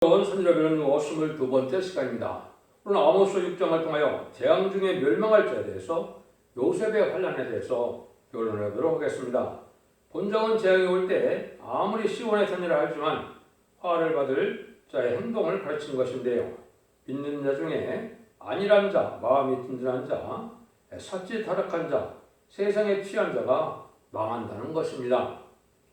선지라별은 22번째 시간입니다. 오늘 아모스 6장을 통하여 재앙 중에 멸망할 자에 대해서 요셉의 환난에 대해서 결론하도록 하겠습니다. 본정은 재앙이 올 때 아무리 시온의 선지라 하지만 화를 받을 자의 행동을 가르치는 것인데요. 믿는 자 중에 안일한 자, 마음이 든든한 자, 사치 타락한 자, 세상에 취한 자가 망한다는 것입니다.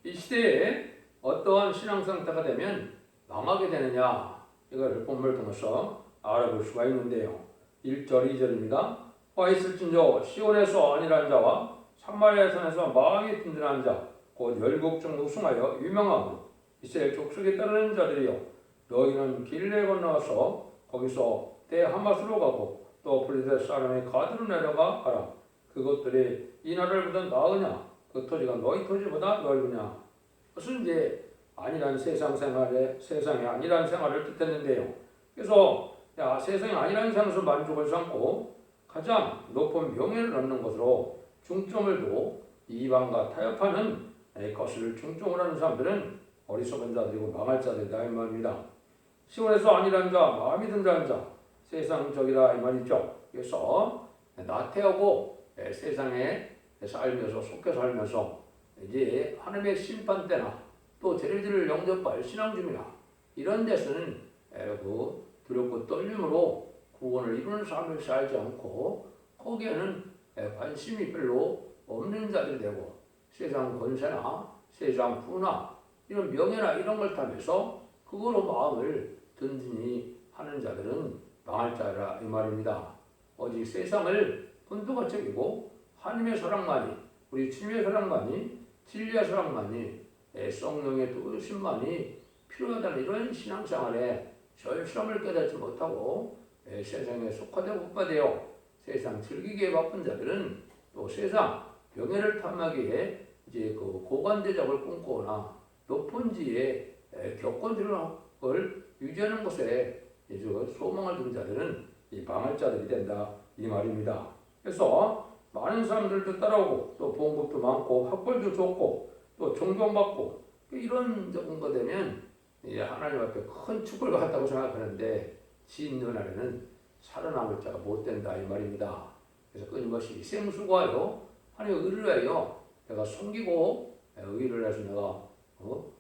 이 시대에 어떠한 신앙 상태가 되면 망하게 되느냐, 이걸 본문을 통해서 알아볼 수가 있는데요. 1절, 2절입니다. 화 있을진저 시온에서 안일한 자와 사마리아 산에서 마음이 든든한 자, 곧 열국 중 우승하여 유명하고 이스라엘 족속에 따르는 자들이여, 너희는 길레 건너와서 거기서 대하마스로 가고 또 블레셋 사람의 가드로 내려가 가라. 그것들이 이 나라보다 나으냐? 그 토지가 너희 토지보다 넓으냐? 그것은 이제 안일한 세상의 안일한 생활을 뜻했는데요. 그래서 세상의 안일한 생활에서 만족을 삼고 가장 높은 명예를 얻는 것으로 중점을 두고 이방과 타협하는 것을 중점으로 하는 사람들은 어리석은 자들이고 망할 자들이다 이 말입니다. 시온에서 안일한 자, 마음이 든든한 자, 세상적이다 이 말이죠. 그래서 나태하고 세상에 살면서 속해 살면서 이제 하나님의 심판 때나 또 저희들을 영접할 신앙 중이나 이런 데서는 두렵고 떨림으로 구원을 이루는 삶을 살지 않고 거기에는 관심이 별로 없는 자들이 되고 세상 권세나 세상 부나 이런 명예나 이런 걸 타면서 그거로 마음을 든든히 하는 자들은 망할 자라 이 말입니다. 오직 세상을 분도가 적이고 하나님의 사랑만이, 우리 주님의 사랑만이, 진리의 사랑만이, 성령의 도우심만이 필요하다는 이런 신앙생활에 절실함을 깨닫지 못하고 세상에 속화되고 국가되어 세상 즐기기에 바쁜 자들은 또 세상 명예를 탐하기에 이제 그 고관대작을 꿈꾸거나 높은 지에 격권들을 유지하는 것에 소망을 둔 자들은 이 망할 자들이 된다 이 말입니다. 그래서 많은 사람들도 따라오고 또 봉급도 많고 학벌도 좋고 또 존경받고 이런 정도 되면 하나님 앞에 큰 축복을 받았다고 생각하는데 지은 날에는 살아남을 자가 못 된다 이 말입니다. 그래서 끊임없이 생수고하여 하나님의 의를 위하여 내가 섬기고 의를 해서 내가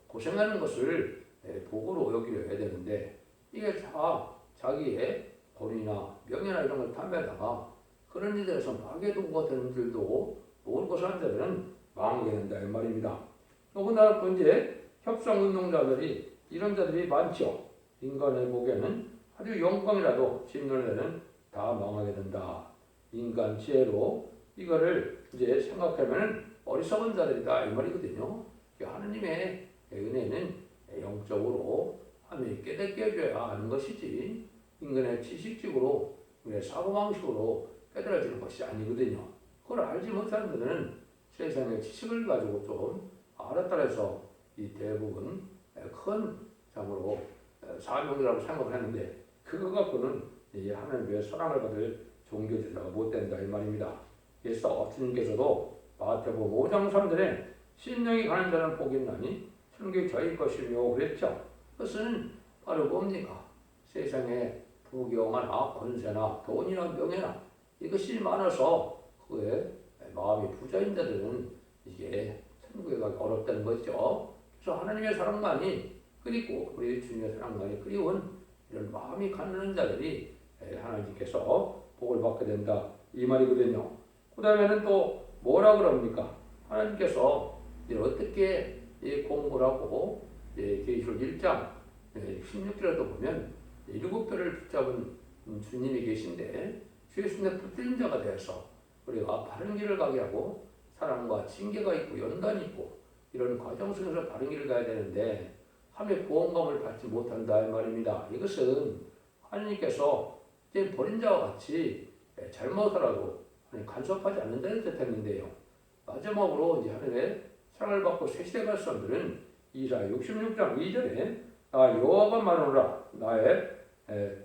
고생하는 것을 복으로 여기려 해야 되는데 이게 다 자기의 권위나 명예나 이런 걸 탐내다가 그런 일들에서 마개도가 되는 일도 모르고 사는 자들은 망하게 된다 이 말입니다. 더군다나 또 이제 협상운동자들이 이런 자들이 많죠. 인간의 보기에는 아주 영광이라도 짓는 다 망하게 된다. 인간 지혜로 이거를 이제 생각하면 어리석은 자들이다 이 말이거든요. 하느님의 은혜는 영적으로 하나님이 깨닫게 해줘야 하는 것이지 인간의 지식적으로 우리의 사고방식으로 깨달아지는 것이 아니거든요. 그걸 알지 못하는 분들은 세상의 지식을 가지고 좀 알았다 해서 이 대부분 큰 장으로 사명이라고 생각을 했는데 그거 갖고는 하나님의 사랑을 받을 종교제자가 못 된다 이 말입니다. 그래서 주님께서도 마태복음 5장 3절에 신령이 가는 자는 복이 있나니 천국이 저희 것이며 그랬죠. 그것은 바로 뭡니까? 세상에 부경하나 권세나 돈이나 명예나 이것이 많아서 그에 마음이 부자인 자들은 이게 천국에 가기 어렵다는 거죠. 그래서 하나님의 사랑만이 그리고 우리 주님의 사랑만이 그리운 이런 마음이 갖는 자들이 하나님께서 복을 받게 된다 이 말이거든요. 그 다음에는 또 뭐라 그럽니까? 하나님께서 어떻게 공부를 하고 계시록 1장 16절에도 보면 7배를 붙잡은 주님이 계신데 주의 손에 붙들린 자가 되어서 우리가 바른 길을 가게 하고 사랑과 징계가 있고 연단이 있고 이런 과정 속에서 바른 길을 가야 되는데 함의 보험감을 받지 못한다 이 말입니다. 이것은 하나님께서 이제 버린 자와 같이 잘못하라도 간섭하지 않는다는 뜻했는데요. 마지막으로 이제 하나님의 사랑을 받고 새 시대 갈 사람들은 이사야 66장 2절에 나 여호와가 말하노라 나의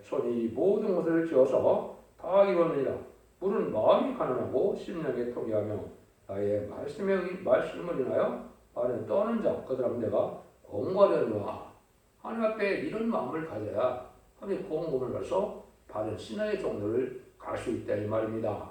손이 모든 것을 지어서 다 이루느니라. 물은 마음이 가난하고 심령이 통쾌하며 나의 말씀을 인하여 말은 떠는 자 그들은 내가 공과려노라. 하나님 앞에 이런 마음을 가져야 하나님의 보응금을 가서 바른 신앙의 종로를 갈 수 있다 이 말입니다.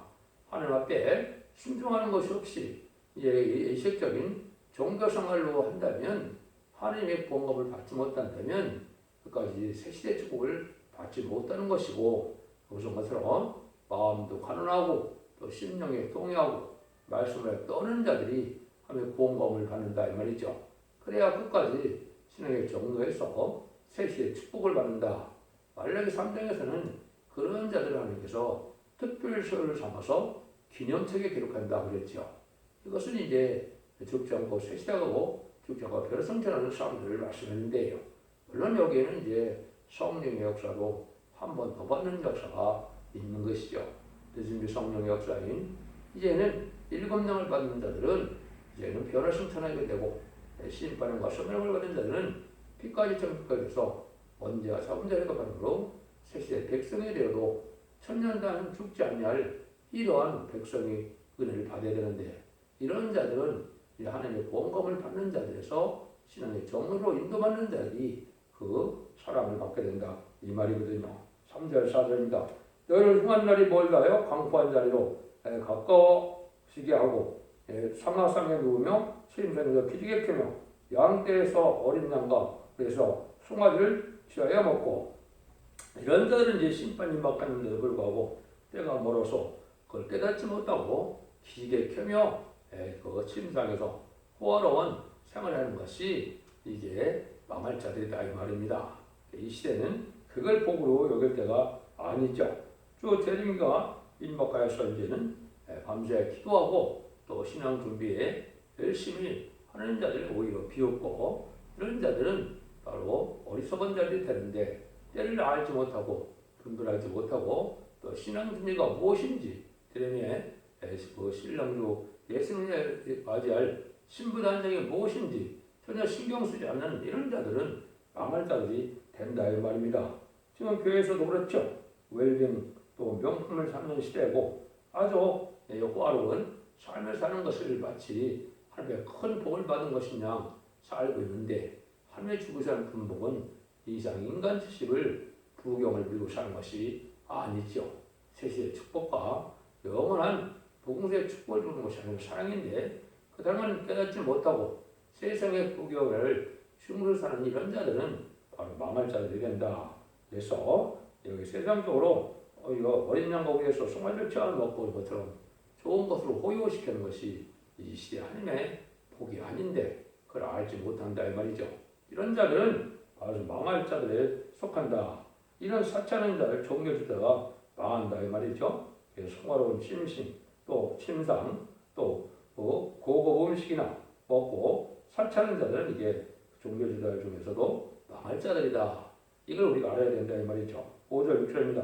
하나님 앞에 순종하는 것이 없이 의식적인 종교 생활로 한다면 하나님의 보응금을 받지 못한다면 끝까지 새시대 축복을 받지 못하는 것이고, 그것은 것처럼 마음도 가난하고 또 심령에 동요하고 말씀을 떠는 자들이 하나님의 보응금을 받는다 이 말이죠. 그래야 끝까지 신앙의 정로에서 새시대 축복을 받는다. 말라기 3장에서는 그런 자들을 하나님께서 특별시를 삼아서 기념책에 기록한다 그랬죠. 이것은 이제 죽지 않고 새시대하고 죽지 않고 별을 성천하는 사람들을 말씀했는데요. 물론 여기에는 이제 성령의 역사도 한 번 더 받는 역사가 있는 것이죠. 늦은 성령의 역사인 이제는 7명을 받는 자들은 이제는 변을 성천하게 되고, 심판과 소멸을 받은 자들은 피까지 정복하게 돼서 언제와 자본자리가 받음으로 새시대 백성이 되어도 천년단 죽지 아니할 이러한 백성의 은혜를 받아야 되는데, 이런 자들은 하나님의 보응금을 받는 자들에서 신앙의 정으로 인도받는 자들이 그 사랑을 받게 된다 이 말이거든요. 3절 4절입니다. 너희를 흥한 날이 멀다요 강포한 자리로 가까워지게 하고 사마상에 누우며 시임산에서 기지개 펴며 양떼에서 어린 양과 그래서 송아지를 취하여 먹고, 이런 자들은 이제 심판이 임박하는데도 불구하고 때가 멀어서 그걸 깨닫지 못하고 기지개 켜며 그 침상에서 호화로운 생활하는 것이 이제 망할 자들이다 이 말입니다. 이 시대는 그걸 복으로 여길 때가 아니죠. 주 재림이가 임박하여서 이제는 밤새 기도하고 또 신앙 준비에 열심히 하는 자들이 오히려 비웃고, 이런 자들은 바로 어리석은 자들이 되는데 때를 알지 못하고 분별하지 못하고 또 신앙 준비가 무엇인지 드림에 그 신랑주 예수님을 맞이할 신부 단장이 무엇인지 전혀 신경 쓰지 않는 이런 자들은 망할 자들이 된다 이 말입니다. 지금 교회에서도 그렇죠. 웰빙 또 명품을 사는 시대고 아주 호화로운 삶을 사는 것을 마치 하나님의 큰 복을 받은 것이냐 살고 있는데, 하나님의 주구시하는 분복은 이상 인간 지식을 부경을 밀고 사는 것이 아니죠. 세시의 축복과 영원한 복음의 축복을 주는 것이 하나님의 사랑인데, 그 당은 깨닫지 못하고 세상의 부경을 흉으로 사는 이런 자들은 바로 망할 자들이 된다. 그래서 여기 세상적으로 어린 양과 위해서 송아지를 취하는 먹고 것처럼 좋은 것으로 호요시키는 것이 이 시대 하나님의 복이 아닌데 그걸 알지 못한다 이 말이죠. 이런 자들은 바로 망할 자들에 속한다. 이런 사치하는 자를 종교주다가 망한다 이 말이죠. 성화로운 침신 또 침상 또 고급 음식이나 먹고 사치하는 자들은 이게 종교주들 중에서도 망할 자들이다. 이걸 우리가 알아야 된다 이 말이죠. 5절 6절입니다.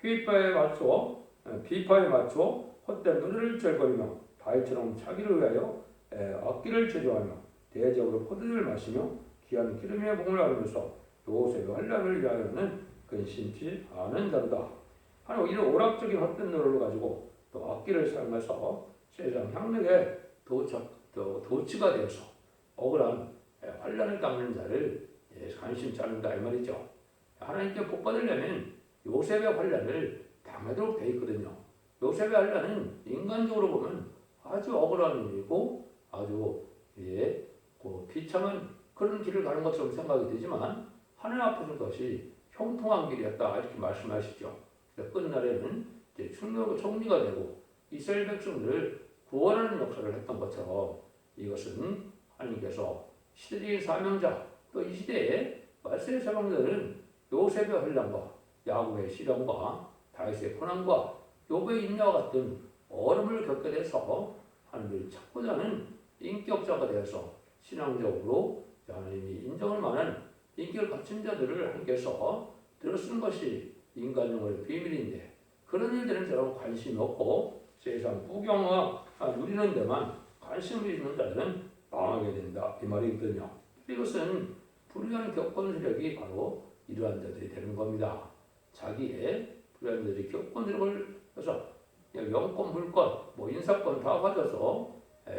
휘파에 맞춰 비파에 맞춰 헛된 노래를 절거리며 바위처럼 자기를 위하여 악기를 제조하며 대적으로 포도주를 마시며 귀한 기름의 봉을 나누면서 요셉의 환란을 위하여는 근심치 않은 자로다. 하나님 이런 오락적인 헛된 노래를 가지고 또 악기를 사용해서 세상 향락에 도치가 되어서 억울한 환란을 당하는 자를 관심치 않는다 이 말이죠. 하나님께 복 받으려면 요셉의 환란을 당하도록 되어 있거든요. 요셉의 환란은 인간적으로 보면 아주 억울한 일이고 아주 비참한 그런 길을 가는 것처럼 생각이 되지만 하나님 앞에서 그것이 형통한 길이었다 이렇게 말씀하시죠. 끝날에는 이제 총리가 되고 이스라엘 백성들을 구원하는 역사를 했던 것처럼 이것은 하나님께서 시대적인 사명자 또 이 시대에 말세의 사명자들은 요셉의 환난과 야곱의 시련과 다윗의 고난과 욥의 인내와 같은 어려움을 겪게 돼서 하나님을 찾고자 하는 인격자가 되어서 신앙적으로 하나님이 인정할 만한 인격을 갖춘 자들을 하나님께서 들어쓰는 것이 인간용의 비밀인데, 그런 일들은 저런 관심이 없고 세상 부경화 누리는 데만 관심을 있는 자들은 망하게 된다 이 말이거든요. 이것은 불의한 격권 세력이 바로 이러한 자들이 되는 겁니다. 자기의 불의한 자들이 격권 세력을 해서 영권, 물권, 인사권 다 가져서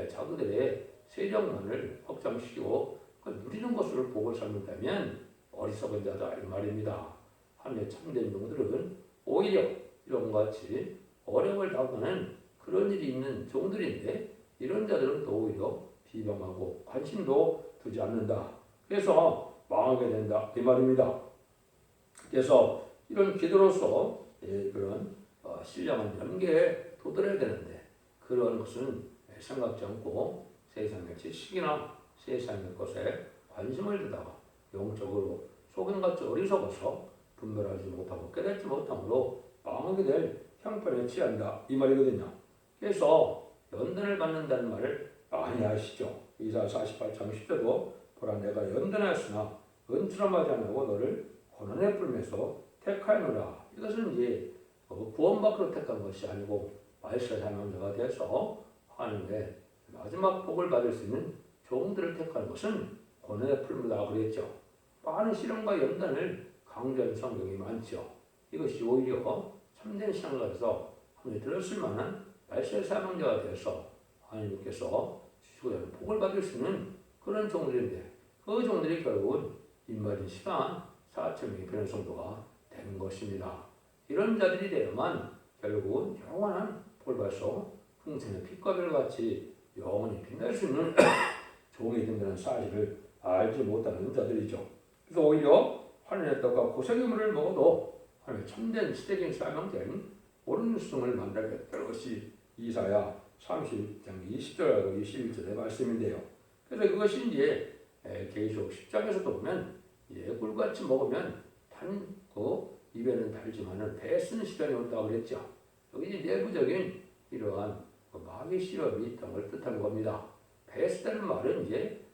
자기들의 세력만을 확장시키고 누리는 것으로 복을 삼는다면 어리석은 자다 이 말입니다. 하늘의 참된 종들은 오히려 이런 것 같이 어려움을 당하는 그런 일이 있는 종들인데 이런 자들은 또 오히려 비방하고 관심도 두지 않는다. 그래서 망하게 된다 이 말입니다. 그래서 이런 기도로서 그런 신령한 연계에 도달해야 되는데 그런 것은 생각지 않고 세상의 지식이나 세상의 것에 관심을 두다가 영적으로 속임같이 어리석어서 분별하지 못하고 깨닫지 못함으로 망하게 될 형편에 취한다 이 말이거든요. 그래서 연단을 받는다는 말을 많이 아시죠? 이사야 48장 10절도 보라 내가 연단하였으나 은총하지 않고 너를 고난의 풀면서 택하였노라. 이것은 이제 구원받기로 택한 것이 아니고 말세의 사명자가 돼서 하나님의 마지막 복을 받을 수 있는 종들을 택하는 것은 고난의 풀무다 그랬죠. 많은 시련과 연단을 강조하는 성경이 많죠. 이것이 오히려 참된 신앙가에서 하나님이 들었을 만한 말세의 사명자가 되어서 하나님께서 주시고 있는 복을 받을 수 있는 그런 종들인데 그 종들이 결국은 인마진 시간 4,000명의 변화 성도가 되는 것입니다. 이런 자들이 되야만 결국은 영원한 복을 받아서 풍성의 빛과 별같이 영원히 빛날 수 있는 종이 된다는 사실을 알지 못하는 자들이죠. 그래서 오히려 하늘의 떡과 고생의 물을 먹어도 하나님의 참된 시대적인 사명된 옳은 수능을 만나게 될 것이 이사야 30장 20절하고 21절의 말씀인데요. 그래서 그것이 이제 계시록 10장에서도 보면 꿀같이 먹으면 단 그 입에는 달지만은 배에 쓰는 시간이 온다고 그랬죠. 여기 내부적인 이러한 마귀 시험이 있다는 걸 뜻하는 겁니다. 배에 쓰다는 말은 이제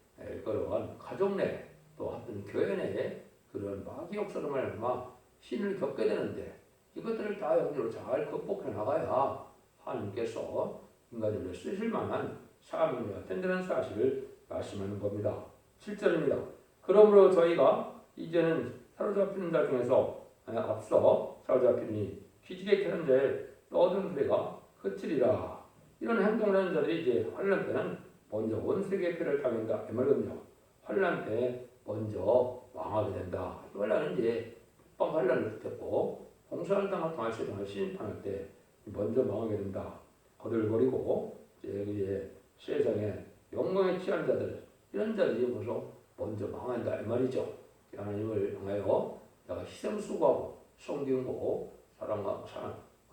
그러한 가족 내 또 어떤 교회 내에 그런 마귀 역사로 말미암아 신을 겪게 되는데 이것들을 다 영적으로 잘 극복해 나가야 하나님께서 인간을 쓰실 만한 사명자가 된다는 사실을 말씀하는 겁니다. 7절입니다. 그러므로 저희가 이제는 사로잡히는 자 중에서 앞서 사로잡히니 기지개 켜는 자의 떠든 소리가 그치리라. 이런 행동을 하는 자들이 이제 환란 때는 먼저 원수에게 표를 당한다 이 말이거든요. 환란 때 먼저 망하게 된다. 환란은 이제 북방 환란을 뜻했고 공사를 당할 심판할 때 먼저 망하게 된다. 거들거리고 이제 세상에 영광에 취한 자들 이런 자들이 먼저 망한다 이 말이죠. 하나님을 향하여 내가 희생 수고하고 섬기고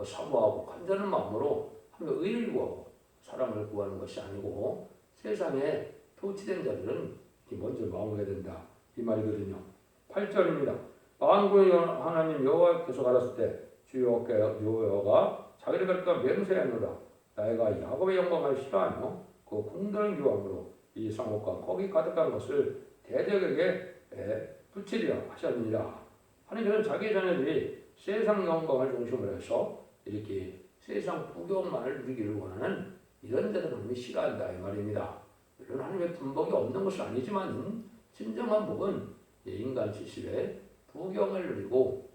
사모하고 간절한 마음으로 하나님의 의를 구하고 사랑을 구하는 것이 아니고 세상에 도취된 자들은 먼저 망하게 된다 이 말이거든요. 8절입니다. 만군의 하나님 여호와께서 가라사대 때 주 여호와가 자기를 가리켜 맹세하노라. 나이가 야곱의 영광을 싫어하며 그 공들은 유황으로 이 성읍과 거기 가득한 것을 대적에게 붙이리라 하셨느니라. 하나님께서는 자기 자녀들이 세상 영광을 중심으로 해서 이렇게 세상 부경만을 누리기를 원하는 이런 자들을 하나님이 싫어한다 이 말입니다. 물론 하나님의 분복이 없는 것은 아니지만 진정한 복은 인간 지식의 부경을 누리고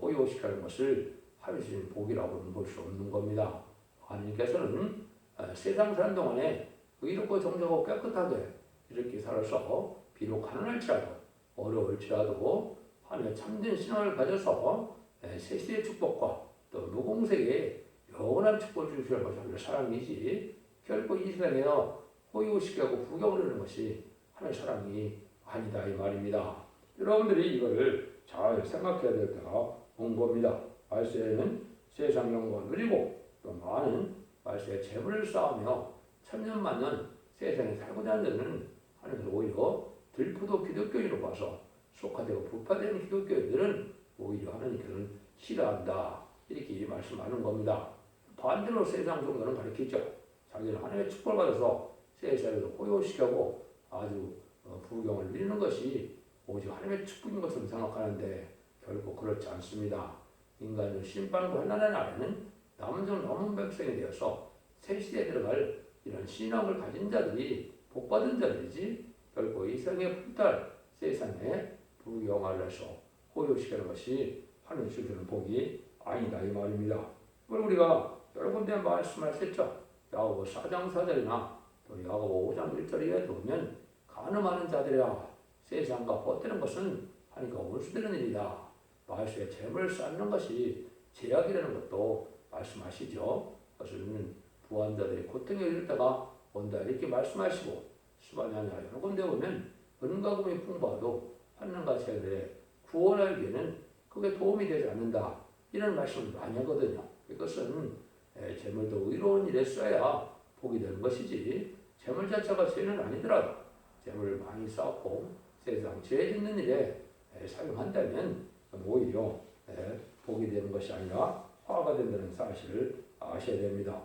호요시키는 것을 하나님의 복이라고는 볼 수 없는 겁니다. 하나님께서는 세상 사는 동안에 의롭고 정직하고 깨끗하게 이렇게 살아서 비록 가난할지라도 어려울지라도 하나님의 참된 신앙을 가져서 세시의 축복과 또 무공색의 영원한 축복을 주시는 것이 하나님의 사랑이지 결코 이 세상에서 호요시키고 부경을 하는 것이 하나님의 사랑이 아니다 이 말입니다. 여러분들이 이거를 잘 생각해야 될 때가 온 겁니다. 말세에는 세상 영광을 누리고 또 많은 말세에 재물을 쌓으며 천년만년 세상에 살고자 하는 자들은 하나님께서 오히려 들포도 기독교인으로 봐서 속화되고 부파되는 기독교인들은 오히려 하나님께서는 싫어한다 이렇게 말씀하는 겁니다. 반대로 세상 종교는 가르치죠. 자기는 하나님의 축복을 받아서 세상에서 호요시키고 아주 부경을 누리는 것이 오직 하나님의 축복인 것으로 생각하는데 결국 그렇지 않습니다. 인간은 심판과 환난의 날에는 남은 종 남은 백성이 되어서 새 시대에 들어갈 이런 신앙을 가진 자들이 복받은 자들이지 결코 이 세상에 불탈 세상에 부경을 해서 호요시키는 것이 하나님 주시는 복이 아니다 이 말입니다. 그걸 우리가 여러 군데 말씀하셨죠. 야고보 4장 4절이나 또 야고보 5장 1절에 보면 가늠하는 자들이야 세상과 버티는 것은 하니까 원수되는 일이다. 말씀에 재물을 쌓는 것이 제약이라는 것도 말씀하시죠. 그것은 부한자들이 고통에 이를 때가 온다 이렇게 말씀하시고 수반이 아니라 여러 군데 보면 은과금이 풍부하도 환난과 재해에 구원하기에는 그게 도움이 되지 않는다. 이런 말씀을 많이 하거든요. 이것은 재물도 의로운 일에 써야 복이 되는 것이지 재물 자체가 죄는 아니더라도 재물을 많이 쌓고 세상 죄 짓는 일에 사용한다면 오히려 복이 되는 것이 아니라 화가 된다는 사실을 아셔야 됩니다.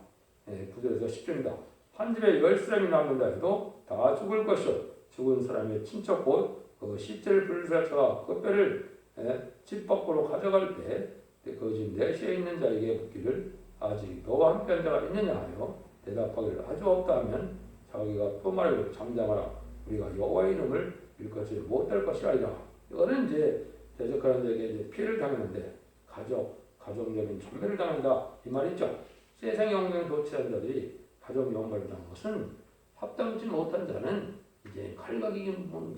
9절에서 10절입니다. 한 집에 10사람이 남는다 해도 다 죽을 것이요 죽은 사람의 친척 곧 그 시체를 불사처가 그 뼈를 집 밖으로 가져갈 때 그 집 내시에 있는 자에게 묻기를 아직 너와 함께한 자가 있느냐 하여 대답하기를 아주 없다 하면 자기가 또 말하기를 잠잠하라 우리가 여호와의 이름을 일컫지 못할 것이 아니라. 이거는 이제 대적하는 자에게 이제 피해를 당했는데 가정적인 전멸을 당한다 이 말이죠. 세상의 영광을 도취한 자들이 가정 영광을 당한 것은 합당치 못한 자는 이제 칼각이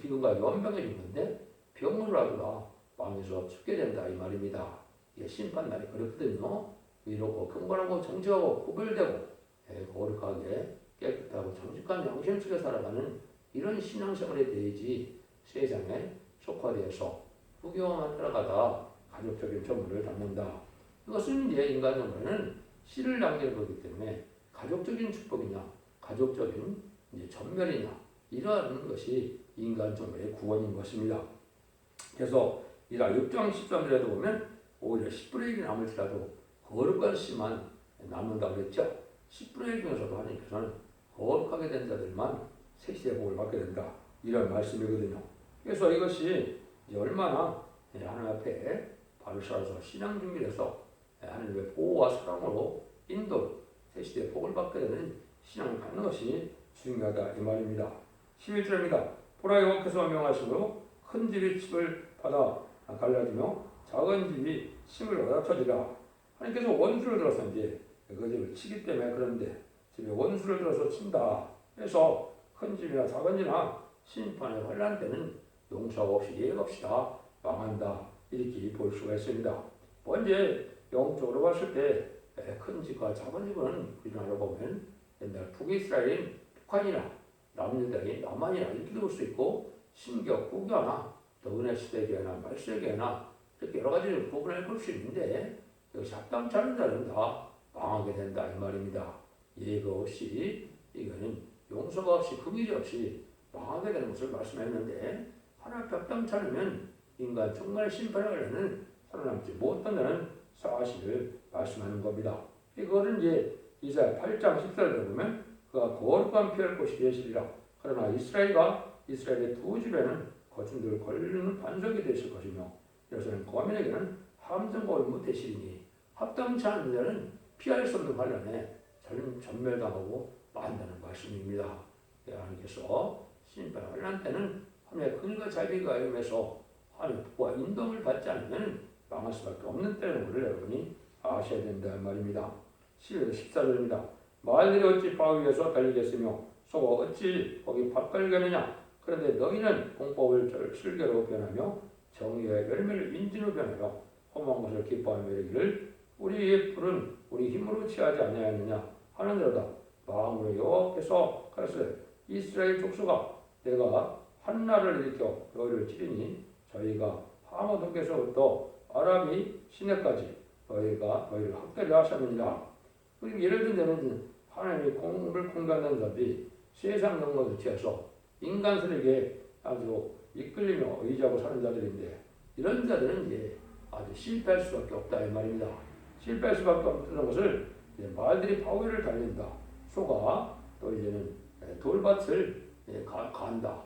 기근과 연병에 죽는데 병으로 하다가 망해서 죽게 된다 이 말입니다. 이게 심판날이 그렇거든요. 이렇고 경건하고 정직하고 구별되고 거룩하게 깨끗하고 정직한 양심 속에 살아가는 이런 신앙생활에 대해지 세상에 속화되어서 부경만 따라가다 가족적인 전부를 담는다. 이것은 이제 인간적으로는 씨를 남기는 거기 때문에 가족적인 축복이냐 가족적인 이제 전멸이냐 이러한 것이 인간 전멸의 구원인 것입니다. 그래서 이라 6장 13절에도 보면 오히려 10분의 1이 남을지라도 거룩한 씨만 남는다고 그랬죠. 10분의 1 중에서도 하나님께서는 거룩하게 된 자들만 세시의 복을 받게 된다. 이런 말씀이거든요. 그래서 이것이 이제 얼마나 하나님 앞에 바로 서서 신앙 준비를 해서 하나님의 보호와 사랑으로 인도 세시의 복을 받게 되는 신앙을 갖는 것이 중요하다 이 말입니다. 11절입니다. 보라 여호와께서 명하시므로 큰 집이 집을 받아 갈라지며 작은 집이 심을 얻어 터지라. 하나님께서 원수를 들어서 이제 그 집을 치기 때문에 그런데 집에 원수를 들어서 친다. 그래서 큰 집이나 작은 집이나 심판의 환난 때는 용서가 없이 예가 없이 다 망한다. 이렇게 볼 수가 있습니다. 먼저 영적으로 봤을 때 큰 집과 작은 집은 우리나라로 보면 옛날 북이스라엘인 북한이나 남유다인 남한이나 이렇게 볼 수 있고 신격 국가나 또 은혜시대교회나 말세교회나 이렇게 여러 가지를 구분해 볼 수 있는데 이것이 합당치 않은 자는 다 망하게 된다 이 말입니다. 예가 없이 이거는 용서가 없이 긍휼이 없이 망하게 되는 것을 말씀했는데 하나님 합당치 않으면 인간 정말 심판을 하는 살아남지 못한다는 사실을 말씀하는 겁니다. 이거는 이제 이사야 8장 14절에 보면 그가 거룩한 피할 곳이 되시리라. 그러나 이스라엘의 두 집에는 거친들 걸리는 반석이 되실 것이며 여호와는 거민에게는 함정골 못되시리니 합당치 않은 자는 피할 수 없는 환난에 전멸당하고 만다는 말씀입니다. 하나님께서 심판 환난 때는 하나님의 긍휼과 자비가 임해서 하나님의 복과 인도를 받지 않으면 망할 수밖에 없는 때라는 것을 여러분이 아셔야 된다는 말입니다. 14절입니다. 말들이 어찌 바위 위에서 달리겠으며 소가 어찌 거기 밭갈겠느냐. 그런데 너희는 공법을 실개로 변하며 정의의 열매를 인진으로 변하여 험한 것을 기뻐하며 이르기를 우리의 풀은 우리 힘으로 취하지 아니하였느냐 하는데로다. 마음으로 여호와께서 가라사대 이스라엘 족속아 내가 한나를 일으켜 너희를 치리니 저희가 하모독에서부터 아람이 시내까지 너희를 학대를 하셨느니라. 그리고 예를 들면 하나님이 공을 공간하는 자들이 세상 영광을 취해서 인간들에게 아주 이끌리며 의지하고 사는 자들인데 이런 자들은 이제 아주 실패할 수밖에 없다 이 말입니다. 실패할 수밖에 없는 것을 이제 말들이 바위를 달린다. 소가 또 이제는 돌밭을 간다.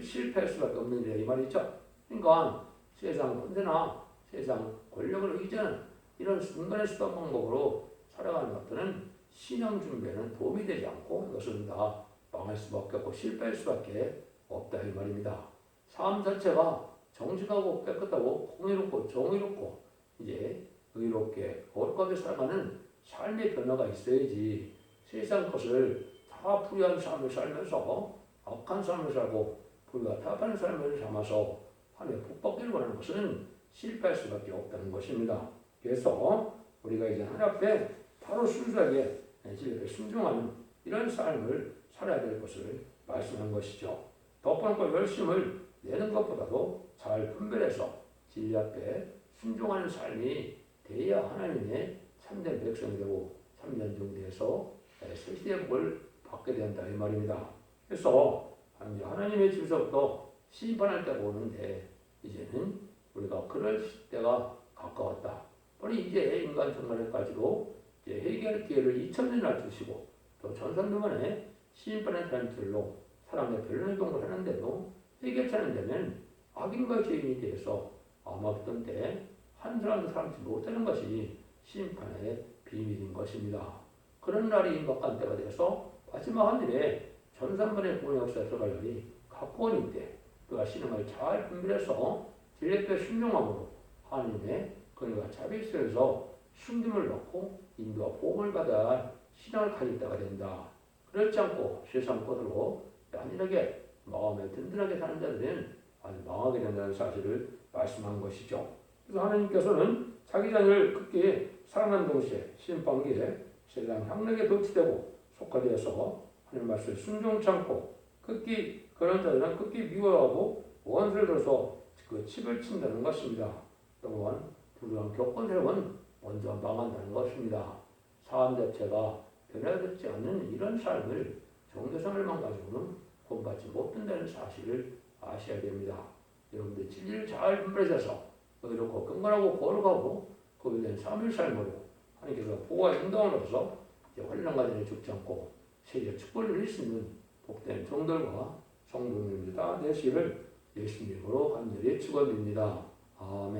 실패할 수밖에 없는 일이 이 말이죠. 그러니까 세상 권세나 세상 권력을 의지하는 이런 순간의 수단 방법으로 살아가는 것들은 신앙 준비에는 도움이 되지 않고 이것은 다 망할 수밖에 없고 실패할 수밖에 없다 이 말입니다. 삶 자체가 정직하고 깨끗하고 공의롭고 정의롭고 이제 의롭게 거룩하게 살아가는 삶의 변화가 있어야지 세상 것을 다 불의한 삶을 살면서 악한 삶을 살고 불과 타락한 삶을 삼아서 하나님의 복받기를 원하는 것은 실패할 수밖에 없다는 것입니다. 그래서 우리가 이제 하나님 앞에 바로 순수하게 진리에 순종하는 이런 삶을 살아야 될 것을 말씀한 것이죠. 덕분과 열심을 내는 것보다도 잘 분별해서 진리 앞에 순종하는 삶이 돼야 하나님의 참된 백성이 되고 참된 종되어서 세시의 복을 받게 된다 이 말입니다. 그래서 하나님의 집에서부터 심판할 때가 오는데 이제는 우리가 그럴 때가 가까웠다. 우리 이제 인간 종말에까지도 이제 해결 기회를 2000년이나 주시고 또 전선도만에 심판에 대한 길로 사람의 변론의 동을 하는데도 해결차는 되면 악인과 죄인이 대해서 아마 그때 때 한 사람도 살지 못하는 것이 심판의 비밀인 것입니다. 그런 날이 임박한 때가 돼서 마지막 하늘에 전산번의 구원 역사에 들어갈 날이 가까운 이때 그가 신앙을 잘 분별해서 진리의 순종함으로 하나님의 그가 자비스에서 숨김을 넣고 인도와 보험을 받아 신앙을 가질 때가 된다. 그렇지 않고 세상 것으로 안일하게 마음에 든든하게 사는 자들은 아주 망하게 된다는 사실을 말씀한 것이죠. 그래서 하나님께서는 자기 자녀를 극히 사랑하는 동시에 심판기에 세상 향락에 도취되고 속화되어서 하나님 말씀에 순종치 않고 극히 그런 자들은 극히 미워하고 원수를 들어서 그 칩을 친다는 것입니다. 또한 불우한 교권세력은 먼저 망한다는 것입니다. 사람 자체가 변화되지 않는 이런 삶을 정대성을만 가지고는 구원받지 못한다는 사실을 아셔야 됩니다. 여러분들 진리를 잘 분별하셔서 의롭고 경건하고 거룩하고 거기에 대한 삶의 삶으로 하나님께서 보호와 인도함을 얻어서 환난과정에 죽지 않고 세계 축복을 누릴 수 있는 복된 종들과 성도님들 다 되시기를 예수님으로 간절히 축원드립니다. 아멘.